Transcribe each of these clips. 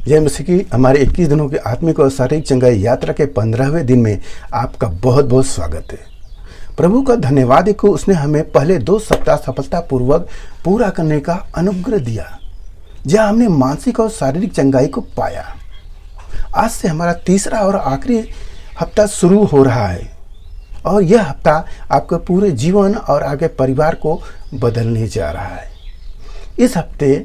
जय मसीह की हमारे 21 दिनों की आत्मिक और शारीरिक चंगाई यात्रा के 15वें दिन में आपका बहुत बहुत स्वागत है। प्रभु का धन्यवाद है कि उसने हमें पहले 2 सप्ताह सफलतापूर्वक पूरा करने का अनुग्रह दिया, जहां हमने मानसिक और शारीरिक चंगाई को पाया। आज से हमारा तीसरा और आखिरी हफ्ता शुरू हो रहा है और यह हफ्ता आपके पूरे जीवन और आगे परिवार को बदलने जा रहा है। इस हफ्ते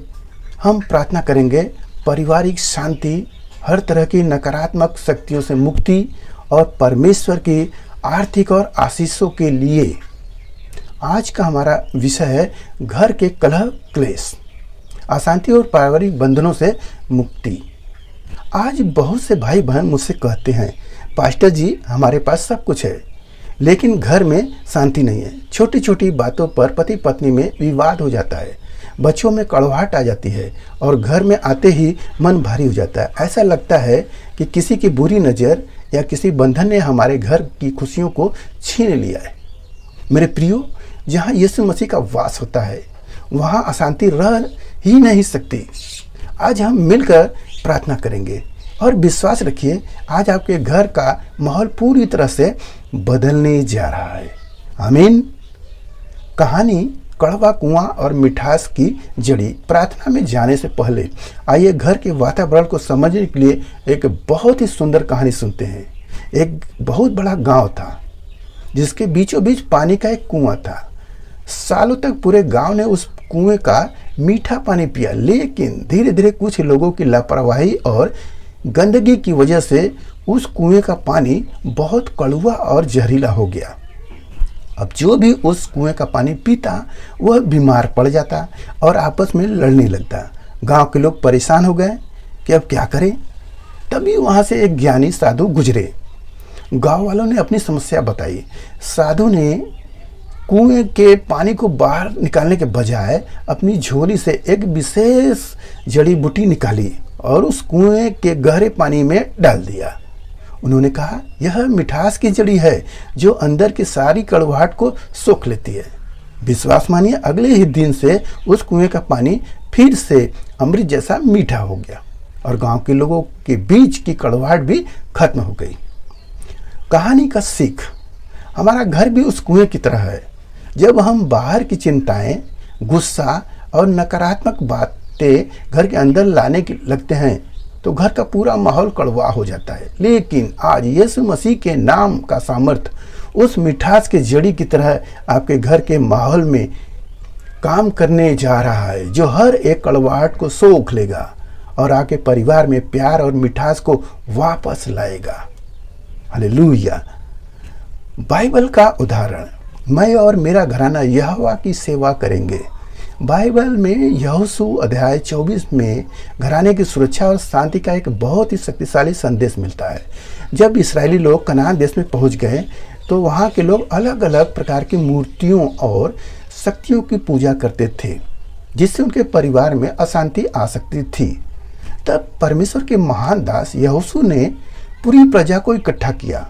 हम प्रार्थना करेंगे पारिवारिक शांति, हर तरह की नकारात्मक शक्तियों से मुक्ति और परमेश्वर की आर्थिक और आशीषों के लिए। आज का हमारा विषय है घर के कलह क्लेश, अशांति और पारिवारिक बंधनों से मुक्ति। आज बहुत से भाई बहन मुझसे कहते हैं, पास्टर जी हमारे पास सब कुछ है लेकिन घर में शांति नहीं है। छोटी छोटी बातों पर पति पत्नी में विवाद हो जाता है, बच्चों में कड़वाहट आ जाती है और घर में आते ही मन भारी हो जाता है। ऐसा लगता है कि किसी की बुरी नज़र या किसी बंधन ने हमारे घर की खुशियों को छीन लिया है। मेरे प्रियो, जहाँ यीशु मसीह का वास होता है वहाँ अशांति रह ही नहीं सकती। आज हम मिलकर प्रार्थना करेंगे और विश्वास रखिए, आज आपके घर का माहौल पूरी तरह से बदलने जा रहा है। आमीन। कहानी कड़वा कुआं और मिठास की जड़ी। प्रार्थना में जाने से पहले आइए घर के वातावरण को समझने के लिए एक बहुत ही सुंदर कहानी सुनते हैं। एक बहुत बड़ा गांव था जिसके बीचों बीच पानी का एक कुआं था। सालों तक पूरे गांव ने उस कुएं का मीठा पानी पिया, लेकिन धीरे धीरे कुछ लोगों की लापरवाही और गंदगी की वजह से उस कुएं का पानी बहुत कड़वा और जहरीला हो गया। अब जो भी उस कुएं का पानी पीता वह बीमार पड़ जाता और आपस में लड़ने लगता। गांव के लोग परेशान हो गए कि अब क्या करें। तभी वहां से एक ज्ञानी साधु गुजरे। गांव वालों ने अपनी समस्या बताई। साधु ने कुएं के पानी को बाहर निकालने के बजाय अपनी झोली से एक विशेष जड़ी बूटी निकाली और उस कुएं के गहरे पानी में डाल दिया। उन्होंने कहा, यह मिठास की जड़ी है जो अंदर की सारी कड़वाहट को सोख लेती है। विश्वास मानिए, अगले ही दिन से उस कुएं का पानी फिर से अमृत जैसा मीठा हो गया और गांव के लोगों के बीच की कड़वाहट भी खत्म हो गई। कहानी का सीख, हमारा घर भी उस कुएं की तरह है। जब हम बाहर की चिंताएं, गुस्सा और नकारात्मक बातें घर के अंदर लाने लगते हैं तो घर का पूरा माहौल कड़वा हो जाता है। लेकिन आज यीशु मसीह के नाम का सामर्थ उस मिठास के जड़ी की तरह आपके घर के माहौल में काम करने जा रहा है, जो हर एक कड़वाहट को सोख लेगा और आपके परिवार में प्यार और मिठास को वापस लाएगा। हालेलुया। बाइबल का उदाहरण, मैं और मेरा घराना यहोवा की सेवा करेंगे। बाइबल में यहोशू अध्याय 24 में घराने की सुरक्षा और शांति का एक बहुत ही शक्तिशाली संदेश मिलता है। जब इस्राएली लोग कनान देश में पहुंच गए तो वहां के लोग अलग अलग प्रकार की मूर्तियों और शक्तियों की पूजा करते थे, जिससे उनके परिवार में अशांति आ सकती थी। तब परमेश्वर के महान दास यहोशू ने पूरी प्रजा को इकट्ठा किया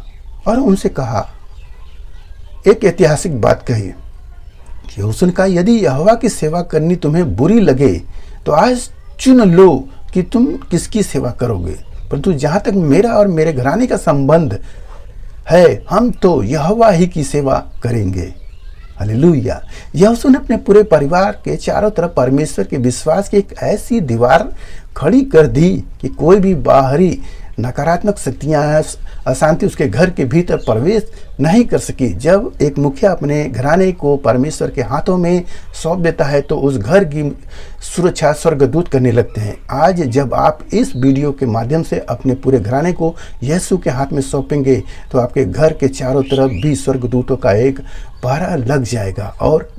और उनसे कहा, एक ऐतिहासिक बात कही। यहोशू ने कहा, यदि यहोवा की सेवा करनी तुम्हें बुरी लगे तो आज चुन लो कि तुम किसकी सेवा करोगे, परंतु जहां तक मेरा और मेरे घराने का संबंध है, हम तो यहोवा ही की सेवा करेंगे। हालेलुया। यहोशू ने अपने पूरे परिवार के चारों तरफ परमेश्वर के विश्वास की एक ऐसी दीवार खड़ी कर दी कि कोई भी बाहरी नकारात्मक शक्तियां, अशांति उसके घर के भीतर प्रवेश नहीं कर सकी। जब एक मुखिया अपने घराने को परमेश्वर के हाथों में सौंप देता है तो उस घर की सुरक्षा स्वर्गदूत करने लगते हैं। आज जब आप इस वीडियो के माध्यम से अपने पूरे घराने को यीशु के हाथ में सौंपेंगे तो आपके घर के चारों तरफ भी स्वर्गदूतों का एक पहरा लग जाएगा और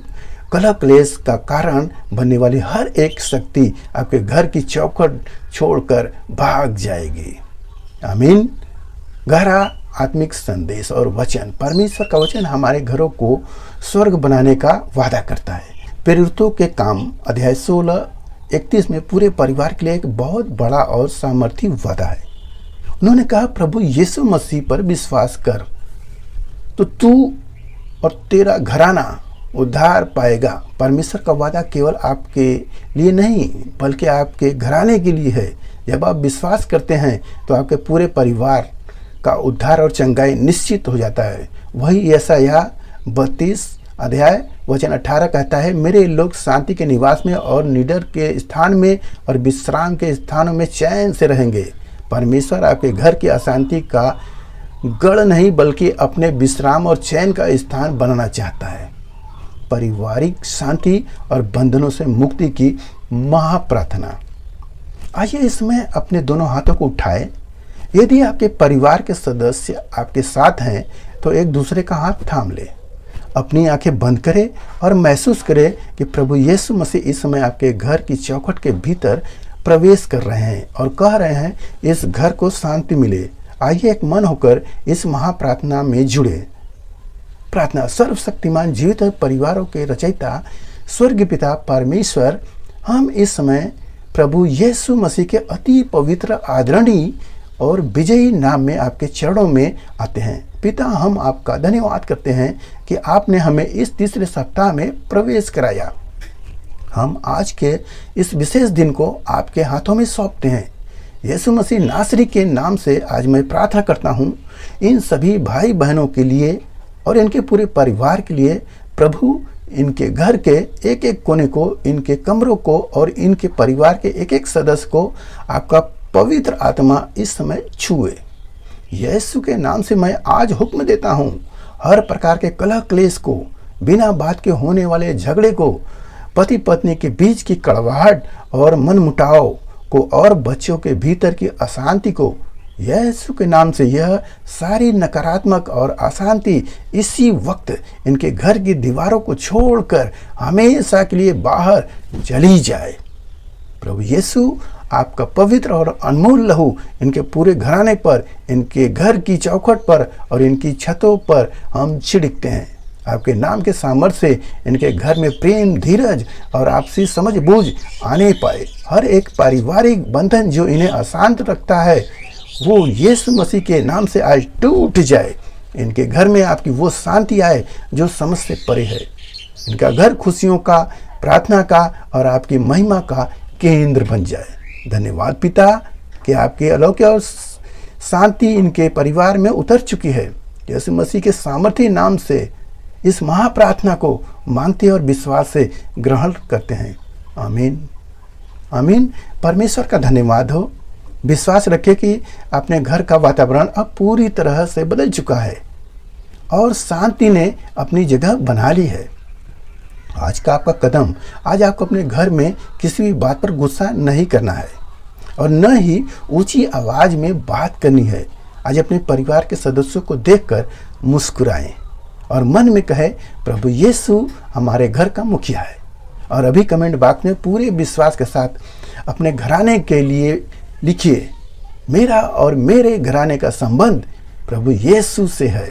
कलह क्लेश का कारण बनने वाली हर एक शक्ति आपके घर की चौखट छोड़कर भाग जाएगी। आमीन। गहरा आत्मिक संदेश और वचन, परमेश्वर का वचन हमारे घरों को स्वर्ग बनाने का वादा करता है। प्रेरितों के काम अध्याय 16:31 में पूरे परिवार के लिए एक बहुत बड़ा और सामर्थी वादा है। उन्होंने कहा, प्रभु यीशु मसीह पर विश्वास कर तो तू और तेरा घराना उद्धार पाएगा। परमेश्वर का वादा केवल आपके लिए नहीं बल्कि आपके घराने के लिए है। जब आप विश्वास करते हैं तो आपके पूरे परिवार का उद्धार और चंगाई निश्चित हो जाता है। वही यशायाह 32 अध्याय वचन 18 कहता है, मेरे लोग शांति के निवास में और निडर के स्थान में और विश्राम के स्थानों में चैन से रहेंगे। परमेश्वर आपके घर की अशांति का गढ़ नहीं बल्कि अपने विश्राम और चैन का स्थान बनाना चाहता है। पारिवारिक शांति और बंधनों से मुक्ति की महाप्रार्थना। आइए इसमें अपने दोनों हाथों को उठाएं। यदि आपके परिवार के सदस्य आपके साथ हैं तो एक दूसरे का हाथ थाम ले। अपनी आंखें बंद करें और महसूस करें कि प्रभु यीशु मसीह इस समय आपके घर की चौखट के भीतर प्रवेश कर रहे हैं और कह रहे हैं, इस घर को शांति मिले। आइए एक मन होकर इस महाप्रार्थना में जुड़े। प्रार्थना। सर्वशक्तिमान जीवित परिवारों के रचयिता स्वर्गीय पिता परमेश्वर, हम इस समय प्रभु यीशु मसीह के अति पवित्र, आदरणीय और विजयी नाम में आपके चरणों में आते हैं। पिता, हम आपका धन्यवाद करते हैं कि आपने हमें इस तीसरे सप्ताह में प्रवेश कराया। हम आज के इस विशेष दिन को आपके हाथों में सौंपते हैं। यीशु मसीह नासरी के नाम से आज मैं प्रार्थना करता हूँ इन सभी भाई बहनों के लिए और इनके पूरे परिवार के लिए। प्रभु, इनके घर के एक एक कोने को, इनके कमरों को और इनके परिवार के एक एक सदस्य को आपका पवित्र आत्मा इस समय छुए। यीशु के नाम से मैं आज हुक्म देता हूँ, हर प्रकार के कलह क्लेश को, बिना बात के होने वाले झगड़े को, पति पत्नी के बीच की कड़वाहट और मनमुटाव को और बच्चों के भीतर की अशांति को, यीशु के नाम से यह सारी नकारात्मक और अशांति इसी वक्त इनके घर की दीवारों को छोड़कर हमेशा के लिए बाहर चली जाए। प्रभु यीशु, आपका पवित्र और अनमोल लहू इनके पूरे घराने पर, इनके घर की चौखट पर और इनकी छतों पर हम छिड़कते हैं। आपके नाम के सामर्थ्य से इनके घर में प्रेम, धीरज और आपसी समझ बूझ आने पाए। हर एक पारिवारिक बंधन जो इन्हें अशांत रखता है वो यीशु मसीह के नाम से आज टूट जाए। इनके घर में आपकी वो शांति आए जो समझ से परे है। इनका घर खुशियों का, प्रार्थना का और आपकी महिमा का केंद्र बन जाए। धन्यवाद पिता कि आपके अलौकिक और शांति इनके परिवार में उतर चुकी है। यीशु मसीह के सामर्थ्य नाम से इस महाप्रार्थना को मांगते और विश्वास से ग्रहण करते हैं। आमीन आमीन। परमेश्वर का धन्यवाद हो। विश्वास रखें कि अपने घर का वातावरण अब पूरी तरह से बदल चुका है और शांति ने अपनी जगह बना ली है। आज का आपका कदम, आज आपको अपने घर में किसी भी बात पर गुस्सा नहीं करना है और न ही ऊंची आवाज में बात करनी है। आज अपने परिवार के सदस्यों को देखकर मुस्कुराएं और मन में कहे, प्रभु यीशु हमारे घर का मुखिया है। और अभी कमेंट बॉक्स में पूरे विश्वास के साथ अपने घराने के लिए लिखिए, मेरा और मेरे घराने का संबंध प्रभु यीशु से है।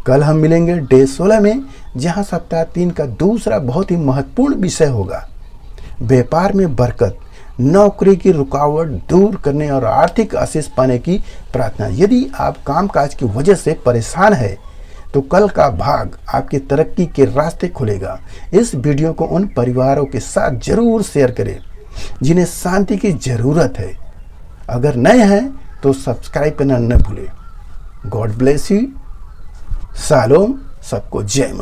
कल हम मिलेंगे डे 16 में, जहां सप्ताह 3 का दूसरा बहुत ही महत्वपूर्ण विषय होगा, व्यापार में बरकत, नौकरी की रुकावट दूर करने और आर्थिक आशीष पाने की प्रार्थना। यदि आप कामकाज की वजह से परेशान हैं तो कल का भाग आपकी तरक्की के रास्ते खुलेगा। इस वीडियो को उन परिवारों के साथ जरूर शेयर करें जिन्हें शांति की जरूरत है। अगर नए हैं तो सब्सक्राइब करना न भूलें। God bless you. शालोम। सबको जय मसीह।